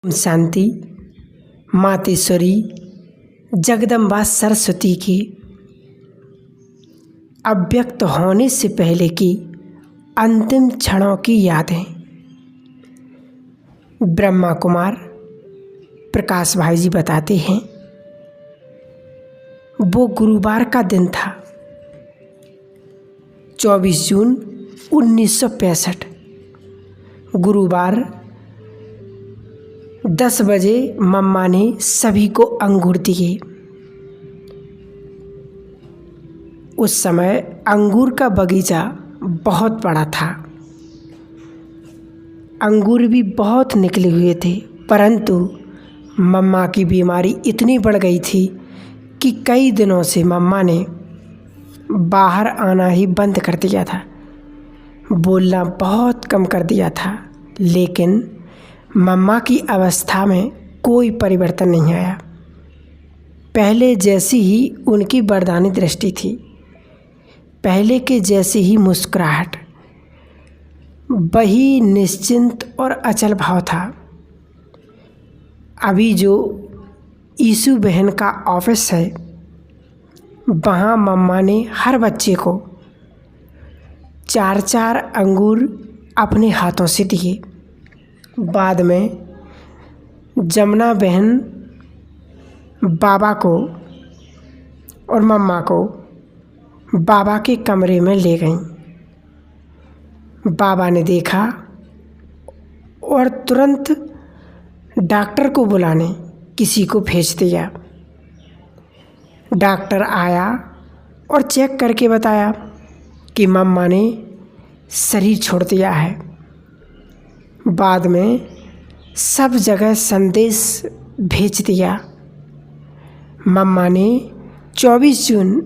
शांति मातेश्वरी जगदम्बा सरस्वती के अव्यक्त होने से पहले की अंतिम क्षणों की यादें। ब्रह्मा कुमार प्रकाश भाई जी बताते हैं, वो गुरुवार का दिन था, 24 जून 1965। गुरुवार 10 बजे मम्मा ने सभी को अंगूर दिए। उस समय अंगूर का बगीचा बहुत बड़ा था, अंगूर भी बहुत निकले हुए थे, परंतु मम्मा की बीमारी इतनी बढ़ गई थी कि कई दिनों से मम्मा ने बाहर आना ही बंद कर दिया था, बोलना बहुत कम कर दिया था। लेकिन मम्मा की अवस्था में कोई परिवर्तन नहीं आया। पहले जैसी ही उनकी वरदानी दृष्टि थी, पहले के जैसी ही मुस्कुराहट, वही निश्चिंत और अचल भाव था। अभी जो ईशु बहन का ऑफिस है, वहाँ मम्मा ने हर बच्चे को 4-4 अंगूर अपने हाथों से दिए। बाद में जमुना बहन बाबा को और मम्मा को बाबा के कमरे में ले गईं। बाबा ने देखा और तुरंत डॉक्टर को बुलाने किसी को भेज दिया। डॉक्टर आया और चेक करके बताया कि मम्मा ने शरीर छोड़ दिया है। बाद में सब जगह संदेश भेज दिया। मम्मा ने 24 जून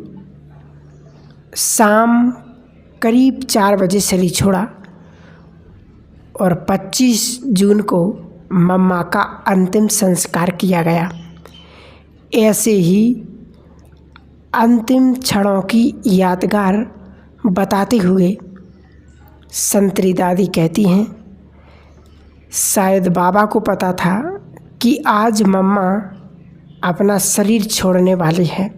शाम करीब 4 बजे शरीर छोड़ा और 25 जून को मम्मा का अंतिम संस्कार किया गया। ऐसे ही अंतिम क्षणों की यादगार बताते हुए संतरी दादी कहती हैं, शायद बाबा को पता था कि आज मम्मा अपना शरीर छोड़ने वाली है।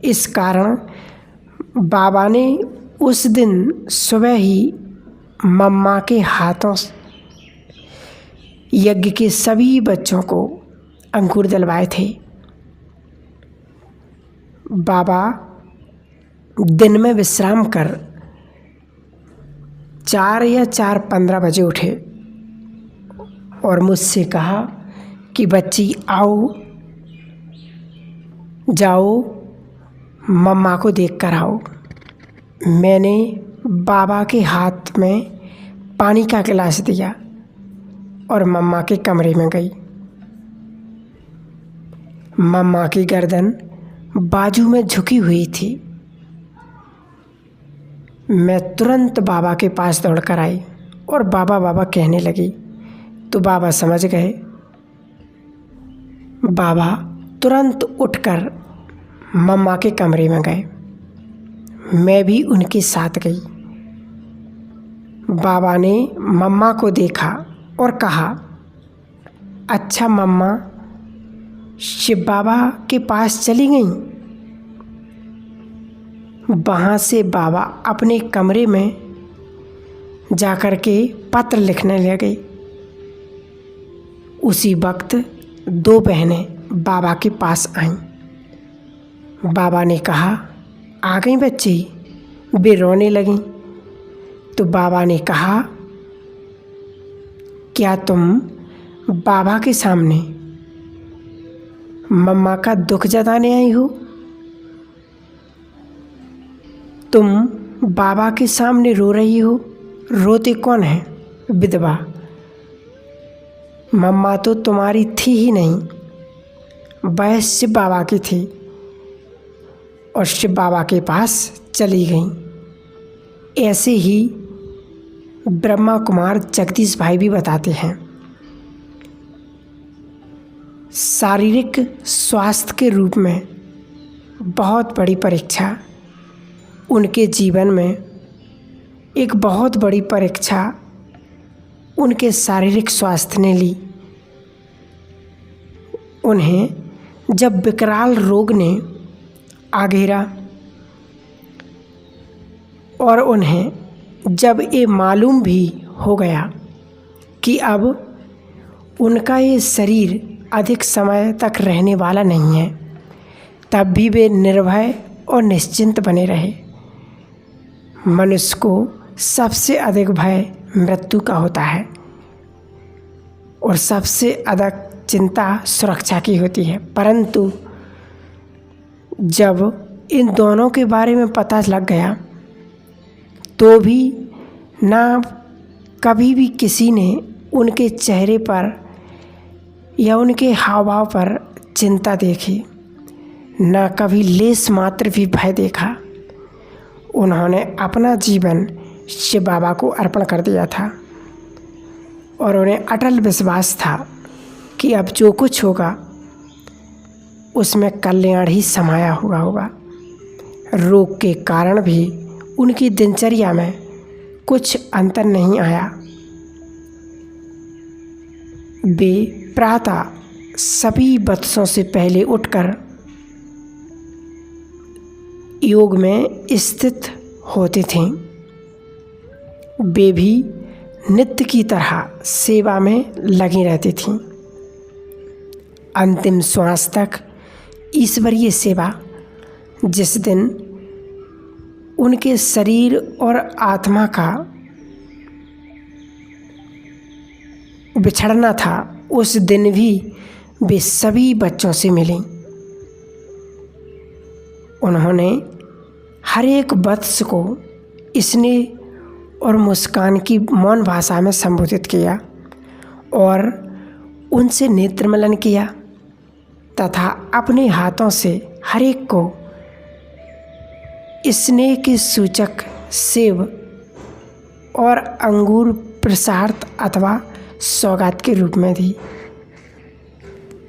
इस कारण बाबा ने उस दिन सुबह ही मम्मा के हाथों यज्ञ के सभी बच्चों को अंकुर दिलवाए थे। बाबा दिन में विश्राम कर 4 या 4:15 बजे उठे और मुझसे कहा कि बच्ची आओ, जाओ मम्मा को देख कर आओ। मैंने बाबा के हाथ में पानी का गिलास दिया और मम्मा के कमरे में गई। मम्मा की गर्दन बाजू में झुकी हुई थी। मैं तुरंत बाबा के पास दौड़कर आई और बाबा बाबा कहने लगी, तो बाबा समझ गए। बाबा तुरंत उठकर मम्मा के कमरे में गए। मैं भी उनके साथ गई। बाबा ने मम्मा को देखा और कहा, अच्छा मम्मा शिव बाबा के पास चली गई। वहाँ से बाबा अपने कमरे में जाकर के पत्र लिखने लगे। उसी वक्त 2 बहनें बाबा के पास आईं। बाबा ने कहा, आ गई बच्ची? वे रोने लगीं। तो बाबा ने कहा, क्या तुम बाबा के सामने मम्मा का दुख जताने आई हो? तुम बाबा के सामने रो रही हो। रोते कौन है? विधवा। मम्मा तो तुम्हारी थी ही नहीं, वह शिव बाबा की थी और शिव बाबा के पास चली गई। ऐसे ही ब्रह्मा कुमार जगदीश भाई भी बताते हैं, शारीरिक स्वास्थ्य के रूप में बहुत बड़ी परीक्षा उनके जीवन में, एक बहुत बड़ी परीक्षा उनके शारीरिक स्वास्थ्य ने ली। उन्हें जब विकराल रोग ने आ घेरा और उन्हें जब ये मालूम भी हो गया कि अब उनका ये शरीर अधिक समय तक रहने वाला नहीं है, तब भी वे निर्भय और निश्चिंत बने रहे। मनुष्य को सबसे अधिक भय मृत्यु का होता है और सबसे अधिक चिंता सुरक्षा की होती है, परंतु जब इन दोनों के बारे में पता लग गया तो भी ना कभी भी किसी ने उनके चेहरे पर या उनके हाव भाव पर चिंता देखी, ना कभी लेस मात्र भी भय देखा। उन्होंने अपना जीवन शिव बाबा को अर्पण कर दिया था और उन्हें अटल विश्वास था कि अब जो कुछ होगा उसमें कल्याण ही समाया हुआ होगा। रोग के कारण भी उनकी दिनचर्या में कुछ अंतर नहीं आया। वे प्रातः सभी बच्चों से पहले उठकर योग में स्थित होते थे। वे भी नित्य की तरह सेवा में लगी रहती थीं। अंतिम श्वास तक ईश्वरीय सेवा। जिस दिन उनके शरीर और आत्मा का बिछड़ना था, उस दिन भी वे सभी बच्चों से मिली। उन्होंने हर एक वत्स को स्नेह और मुस्कान की मौन भाषा में संबोधित किया और उनसे नेत्र मिलन किया तथा अपने हाथों से हर एक को स्नेह के सूचक सेब और अंगूर प्रसाद अथवा सौगात के रूप में दी।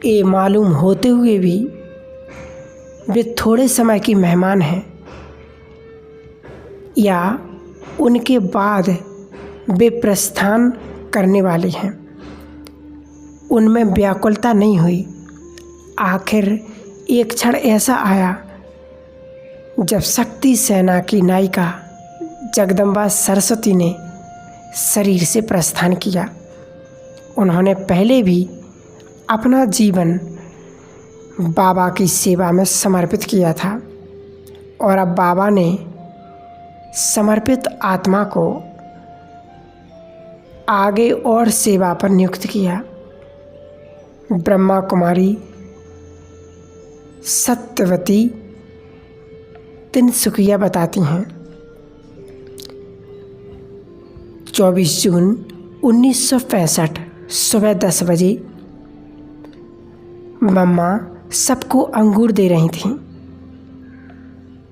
ये मालूम होते हुए भी वे थोड़े समय की मेहमान हैं या उनके बाद वे प्रस्थान करने वाले हैं, उनमें व्याकुलता नहीं हुई। आखिर एक क्षण ऐसा आया जब शक्ति सेना की नायिका जगदम्बा सरस्वती ने शरीर से प्रस्थान किया। उन्होंने पहले भी अपना जीवन बाबा की सेवा में समर्पित किया था और अब बाबा ने समर्पित आत्मा को आगे और सेवा पर नियुक्त किया। ब्रह्मा कुमारी सत्यवती तिनसुकिया बताती हैं, 24 जून 1965 सुबह 10 बजे मम्मा सबको अंगूर दे रही थीं।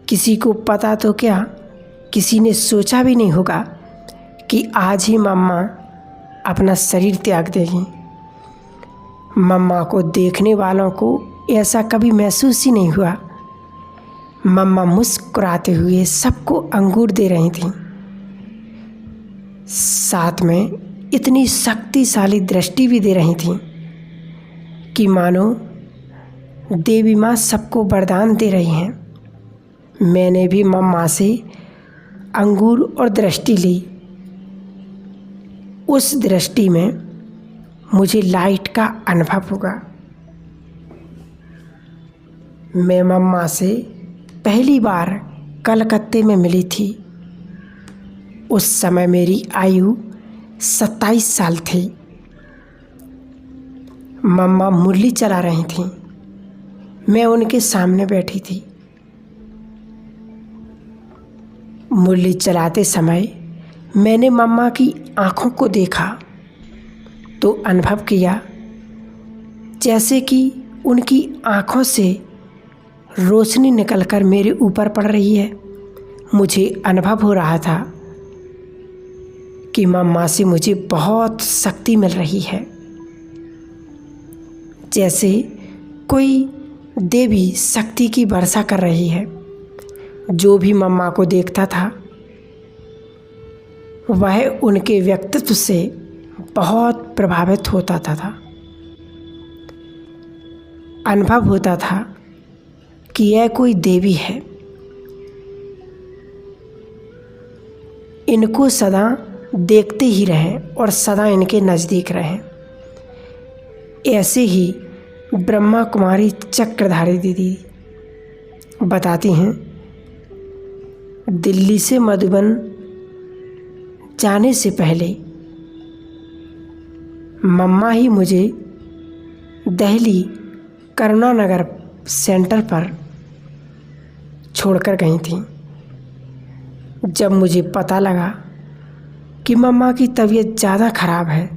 किसी को पता तो क्या, किसी ने सोचा भी नहीं होगा कि आज ही मम्मा अपना शरीर त्याग देगी। मम्मा को देखने वालों को ऐसा कभी महसूस ही नहीं हुआ। मम्मा मुस्कुराते हुए सबको अंगूर दे रही थीं। साथ में इतनी शक्तिशाली दृष्टि भी दे रही थीं कि मानो देवी माँ सबको वरदान दे रही हैं। मैंने भी मम्मा से अंगूर और दृष्टि ली। उस दृष्टि में मुझे लाइट का अनुभव होगा। मैं मम्मा से पहली बार कलकत्ते में मिली थी। उस समय मेरी आयु 27 साल थी। मम्मा मुरली चला रही थीं। मैं उनके सामने बैठी थी। मुरली चलाते समय मैंने मम्मा की आँखों को देखा तो अनुभव किया जैसे कि उनकी आँखों से रोशनी निकलकर मेरे ऊपर पड़ रही है। मुझे अनुभव हो रहा था कि मम्मा से मुझे बहुत शक्ति मिल रही है, जैसे कोई देवी शक्ति की वर्षा कर रही है। जो भी मम्मा को देखता था वह उनके व्यक्तित्व से बहुत प्रभावित होता था। अनुभव होता था कि यह कोई देवी है। इनको सदा देखते ही रहें और सदा इनके नज़दीक रहें। ऐसे ही ब्रह्मा कुमारी चक्रधारी दीदी बताती हैं, दिल्ली से मधुबन जाने से पहले मम्मा ही मुझे दिल्ली करुणा नगर सेंटर पर छोड़कर गई थी। जब मुझे पता लगा कि मम्मा की तबीयत ज़्यादा ख़राब है,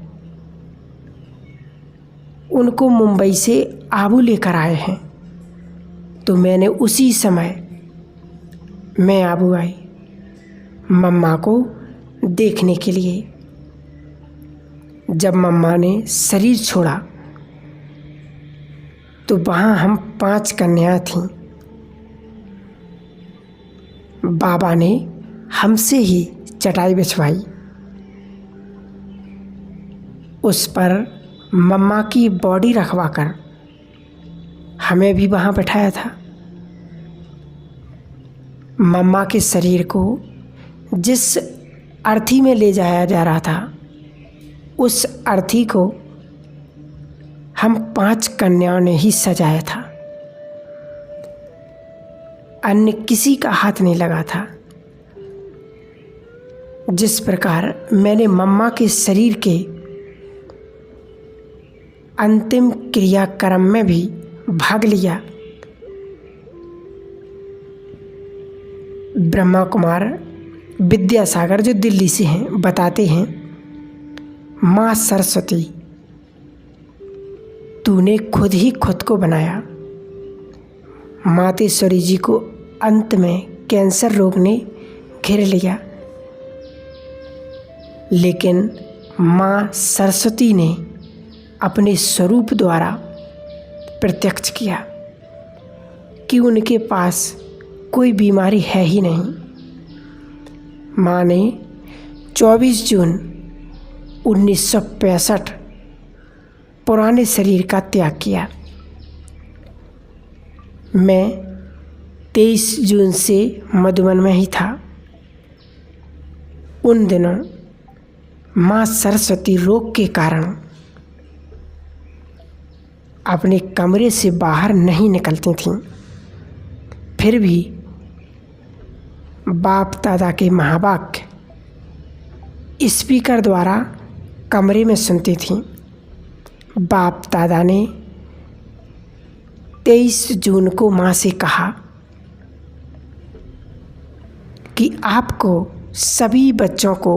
उनको मुंबई से आबू लेकर आए हैं, तो मैंने उसी समय मैं आबू आई मम्मा को देखने के लिए। जब मम्मा ने शरीर छोड़ा तो वहाँ हम 5 कन्याएं थीं। बाबा ने हमसे ही चटाई बिछवाई, उस पर मम्मा की बॉडी रखवाकर हमें भी वहाँ बैठाया था। मम्मा के शरीर को जिस अर्थी में ले जाया जा रहा था, उस अर्थी को हम 5 कन्याओं ने ही सजाया था। अन्य किसी का हाथ नहीं लगा था। जिस प्रकार मैंने मम्मा के शरीर के अंतिम क्रियाक्रम में भी भाग लिया, ब्रह्मा कुमार विद्यासागर जो दिल्ली से हैं बताते हैं, माँ सरस्वती तूने खुद ही खुद को बनाया। मातेश्वरी जी को अंत में कैंसर रोग ने घेर लिया, लेकिन माँ सरस्वती ने अपने स्वरूप द्वारा प्रत्यक्ष किया कि उनके पास कोई बीमारी है ही नहीं। माँ ने 24 जून 1965 पुराने शरीर का त्याग किया। मैं 23 जून से मधुबन में ही था। उन दिनों माँ सरस्वती रोग के कारण अपने कमरे से बाहर नहीं निकलती थीं। फिर भी बाप दादा के महावाक्य स्पीकर द्वारा कमरे में सुनती थीं। बाप दादा ने 23 जून को माँ से कहा कि आपको सभी बच्चों को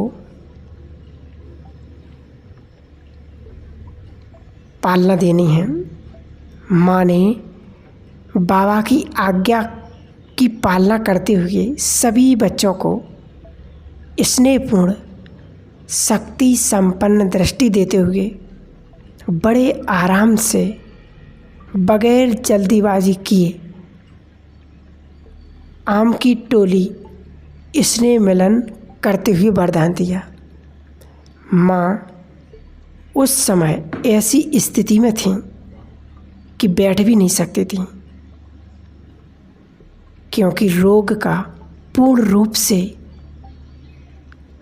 पालना देनी है। माँ ने बाबा की आज्ञा की पालना करते हुए सभी बच्चों को स्नेहपूर्ण शक्ति संपन्न दृष्टि देते हुए बड़े आराम से बगैर जल्दीबाजी किए आम की टोली स्नेह मिलन करते हुए वरदान दिया। माँ उस समय ऐसी स्थिति में थीं कि बैठ भी नहीं सकती थीं, क्योंकि रोग का पूर्ण रूप से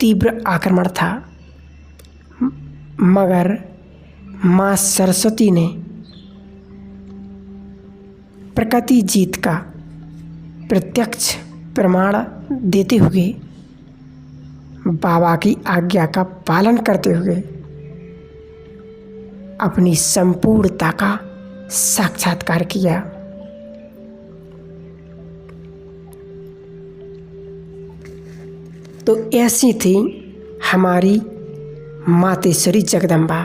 तीव्र आक्रमण था। मगर माँ सरस्वती ने प्रकृति जीत का प्रत्यक्ष प्रमाण देते हुए बाबा की आज्ञा का पालन करते हुए अपनी संपूर्णता का साक्षात्कार किया। तो ऐसी थी हमारी मातेश्वरी जगदम्बा।